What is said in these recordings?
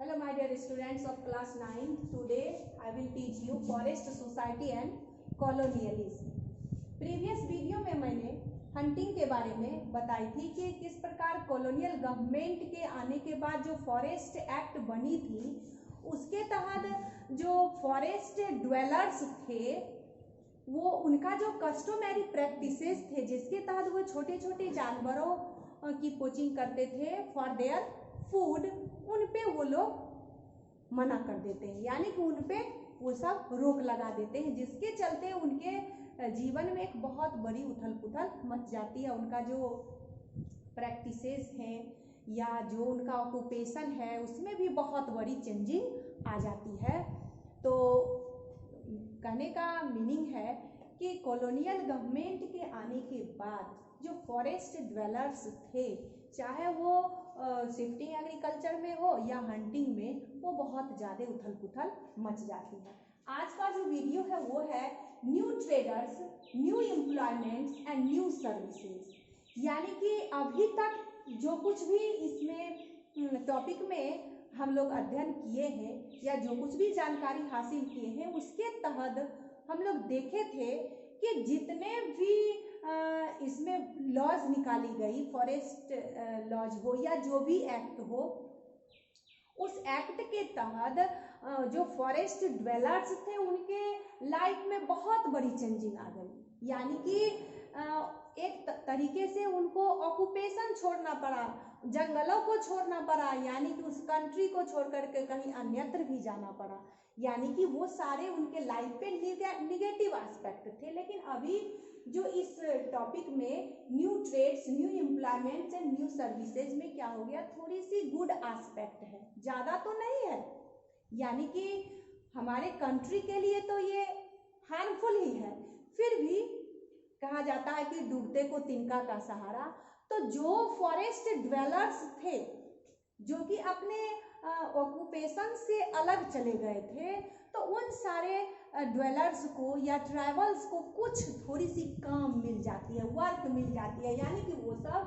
Hello my dear students of class 9. Today I will teach you forest society and colonialism. Previous video में मैंने hunting के बारे में बताई थी कि किस प्रकार कॉलोनियल गवर्नमेंट के आने के बाद जो फॉरेस्ट एक्ट बनी थी उसके तहत जो फॉरेस्ट ड्वेलर्स थे वो उनका जो कस्टमरी प्रैक्टिसेस थे जिसके तहत वो छोटे छोटे जानवरों की पोचिंग करते थे फॉर देयर फूड, उन पे वो लोग मना कर देते हैं, यानी कि उन पे वो सब रोक लगा देते हैं, जिसके चलते उनके जीवन में एक बहुत बड़ी उथल पुथल मच जाती है। उनका जो प्रैक्टिसेस हैं या जो उनका ऑक्यूपेशन है उसमें भी बहुत बड़ी चेंजिंग आ जाती है। तो कहने का मीनिंग है कि कॉलोनियल गवर्नमेंट के आने के बाद जो फॉरेस्ट ड्वेलर्स थे, चाहे वो शिफ्टिंग एग्रीकल्चर में हो या हंटिंग में, वो बहुत ज़्यादा उथल पुथल मच जाती है। आज का जो वीडियो है वो है new traders, new employments and new services, यानी कि अभी तक जो कुछ भी इसमें टॉपिक में हम लोग अध्ययन किए हैं या जो कुछ भी जानकारी हासिल किए हैं उसके तहत हम लोग देखे थे कि जितने भी इसमें लॉज निकाली गई, फॉरेस्ट लॉज हो या जो भी एक्ट हो, उस एक्ट के तहत जो फॉरेस्ट ड्वेलर्स थे उनके लाइफ में बहुत बड़ी चेंजिंग आ गई, यानी कि एक तरीके से उनको ऑक्यूपेशन छोड़ना पड़ा, जंगलों को छोड़ना पड़ा, यानी कि उस कंट्री को छोड़ करके कहीं अन्यत्र भी जाना पड़ा, यानी कि वो सारे उनके लाइफ पे निगेटिव एस्पेक्ट थे। लेकिन अभी जो इस टॉपिक में new trades, new employments and new services में क्या हो गया, थोड़ी सी गुड एस्पेक्ट है, ज़्यादा तो नहीं है, यानी कि हमारे कंट्री के लिए तो ये हार्मफुल ही है, फिर भी कहा जाता है कि डूबते को तिनका का सहारा। तो जो फॉरेस्ट ड्वेलर्स थे जो कि अपने ऑक्यूपेशन से अलग चले गए थे, तो उन सारे ड्वेलर्स को या ट्राइबल्स को कुछ थोड़ी सी काम मिल जाती है, वर्क मिल जाती है, यानी कि वो सब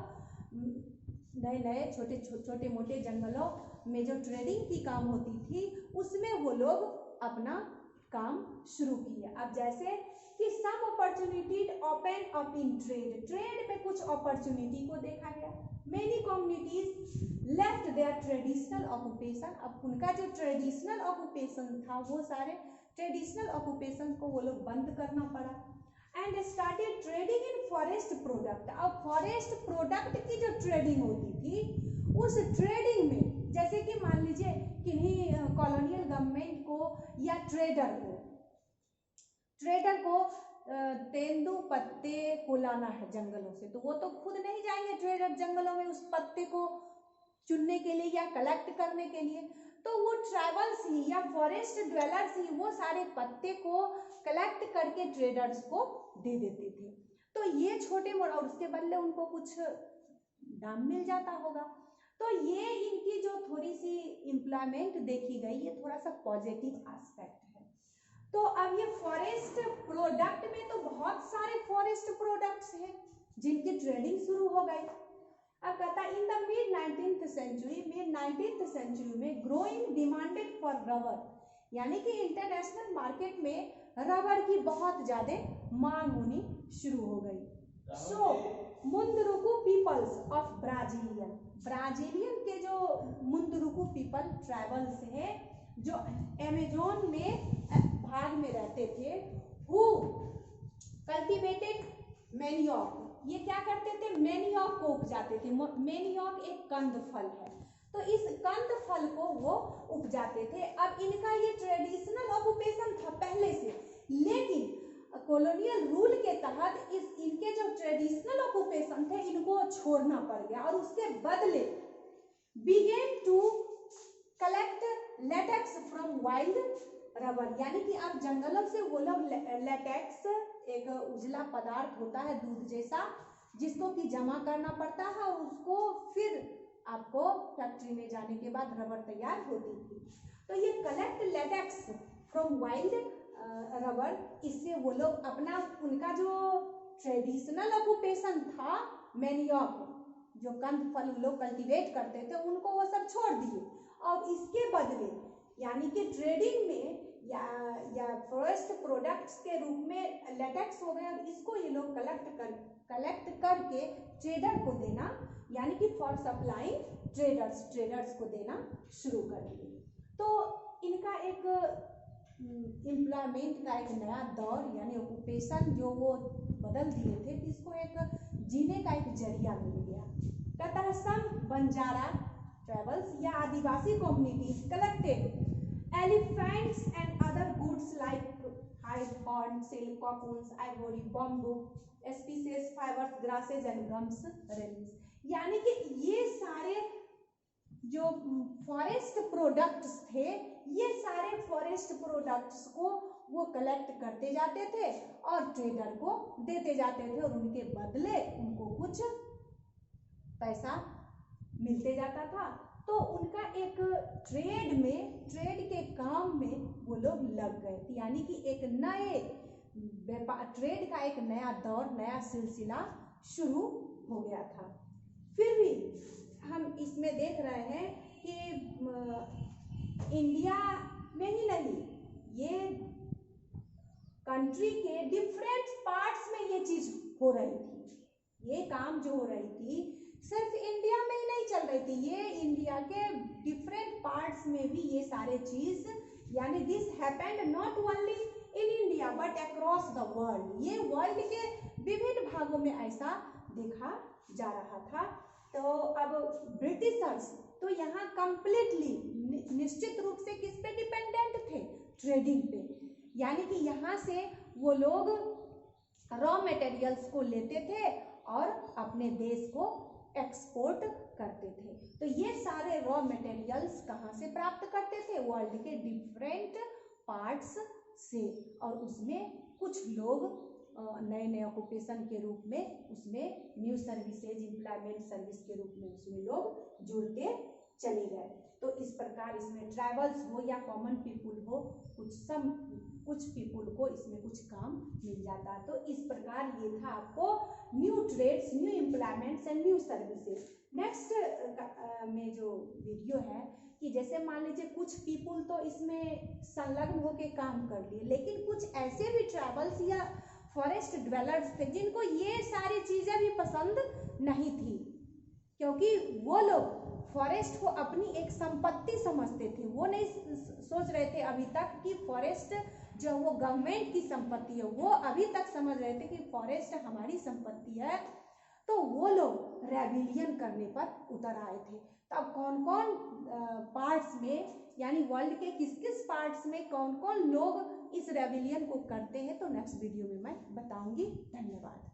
नए नए छोटे मोटे जंगलों में जो ट्रेडिंग की काम होती थी उसमें वो लोग अपना काम शुरू किया। अब जैसे कि some opportunity open up in trade में कुछ अपॉर्चुनिटी को देखा गया। Many communities left their traditional occupation, अब उनका जो ट्रेडिशनल ऑक्यूपेशन था वो सारे ट्रेडिशनल ऑक्यूपेशन को वो लोग बंद करना पड़ा and started trading in forest product. अब फॉरेस्ट प्रोडक्ट की जो ट्रेडिंग होती थी उस ट्रेडिंग में, जैसे कि मान लीजिए किन्हीं कॉलोनियल गवर्नमेंट को या ट्रेडर को तेंदू पत्ते को लाना है जंगलों से, तो वो तो खुद नहीं जाएंगे ट्रेडर जंगलों में उस पत्ते को चुनने के लिए या कलेक्ट करने के लिए, तो वो ट्राइबल्स ही या फॉरेस्ट ड्वेलर्स ही वो सारे पत्ते को कलेक्ट करके ट्रेडर्स को दे देते थे। तो ये छोटे मोटे, और उसके बदले उनको कुछ दाम मिल जाता होगा। तो ये इनकी जो थोड़ी सी एम्प्लॉयमेंट देखी गई, ये थोड़ा सा पॉजिटिव एस्पेक्ट है। तो अब ये फॉरेस्ट प्रोडक्ट में तो बहुत सारे फॉरेस्ट प्रोडक्ट्स हैं जिनकी ट्रेडिंग शुरू हो गई। अब कहता है in the mid 19th century में ग्रोइंग डिमांडेड फॉर रबर, यानी कि इंटरनेशनल मार्केट में रबर की बहुत ज्यादा मांग होनी शुरू हो गई। सो मुंदरुकु पीपल्स ऑफ ब्राजीलियन के जो मुंदरुकु पीपल ट्राइबल्स हैं जो अमेज़न में भाग में रहते थे, हु कल्टिवेटेड मैनियोक, ये क्या करते थे, मैनियोक को उपजाते थे। मैनियोक एक कंद फल है, तो इस कंद फल को वो उपजाते थे। अब इनका ये ट्रेडिशनल ऑक्यूपेशन था पहले से, लेकिन कॉलोनियल रूल के तहत इनके जो ट्रेडिशनल ऑक्यूपेशन थे इनको छोड़ना पड़ गया और उसके बदले began to collect latex from wild rubber, यानी कि अब जंगलों से वो लोग लेटेक्स, एक उजला पदार्थ होता है दूध जैसा, जिसको कि जमा करना पड़ता है और उसको फिर आपको फैक्ट्री में जाने के बाद रबर तैयार होती थी। तो ये collect latex from wild rubber, इससे वो लोग अपना, उनका जो ट्रेडिशनल ऑक्यूपेशन था मैनियोक, जो कंद फल लोग कल्टीवेट करते थे, उनको वो सब छोड़ दिए और इसके बदले यानी कि ट्रेडिंग में या फॉरेस्ट प्रोडक्ट्स के रूप में लेटेक्स हो गया, इसको ये लोग कलेक्ट करके ट्रेडर को देना, यानी कि फॉर सप्लाइंग ट्रेडर्स को देना शुरू कर दिए। तो इनका एक एम्प्लॉयमेंट का एक नया दौर यानी ऑक्यूपेशन जो वो बदल दिए थे, इसको एक जीने का एक जरिया मिल गया। कहता है सम बंजारा ट्रेवल्स या आदिवासी communities collected elephants and other goods like hide, horn, silk, cocoons, ivory, bamboo, species, fibers, grasses and gums, relics। यानी कि ये सारे जो फॉरेस्ट प्रोडक्ट्स थे, ये सारे फॉरेस्ट प्रोडक्ट्स को वो कलेक्ट करते जाते थे और ट्रेडर को देते जाते थे और उनके बदले उनको कुछ पैसा मिलते जाता था। तो उनका एक ट्रेड के काम में वो लोग लग गए थे, यानी कि एक नए ट्रेड का एक नया दौर, नया सिलसिला शुरू हो गया था। फिर भी हम इसमें देख रहे हैं कि इंडिया में ही नहीं, ये कंट्री के डिफरेंट पार्ट्स में ये चीज हो रही थी। ये काम जो हो रही थी सिर्फ इंडिया में ही नहीं चल रही थी, ये इंडिया के डिफरेंट पार्ट्स में भी ये सारे चीज, यानी this happened not only in India but across the world. ये वर्ल्ड के विभिन्न भागों में ऐसा देखा जा रहा था। तो अब ब्रिटिशर्स तो यहाँ कंप्लीटली निश्चित रूप से किस पे डिपेंडेंट थे? ट्रेडिंग पे, यानी कि यहाँ से वो लोग रॉ मटेरियल्स को लेते थे और अपने देश को एक्सपोर्ट करते थे। तो ये सारे रॉ मटेरियल्स कहाँ से प्राप्त करते थे? वर्ल्ड के डिफरेंट पार्ट्स से, और उसमें कुछ लोग नए नए ऑक्यूपेशन के रूप में उसमें न्यू सर्विसेज, एम्प्लॉयमेंट सर्विस के रूप में उसमें लोग जुड़ते चले गए। तो इस प्रकार इसमें ट्राइबल्स हो या कॉमन पीपुल हो, कुछ पीपुल को इसमें कुछ काम मिल जाता है। तो इस प्रकार ये था आपको new trades, new employments and new services. Next में जो वीडियो है कि जैसे मान लीजिए कुछ पीपुल तो इसमें संलग्न होके काम कर लिए, लेकिन कुछ ऐसे भी ट्राइबल्स या फॉरेस्ट ड्वेलर्स थे जिनको ये सारी चीजें भी पसंद नहीं थी, क्योंकि वो लोग फॉरेस्ट को अपनी एक संपत्ति समझते थे। वो नहीं सोच रहे थे अभी तक कि फॉरेस्ट जो वो गवर्नमेंट की संपत्ति है, वो अभी तक समझ रहे थे कि फॉरेस्ट हमारी संपत्ति है। तो वो लोग रेबिलियन करने पर उतर आए थे। तो अब कौन कौन पार्ट्स में, यानी वर्ल्ड के किस किस पार्ट्स में कौन कौन लोग इस रेबिलियन को करते हैं, तो नेक्स्ट वीडियो में मैं बताऊंगी। धन्यवाद।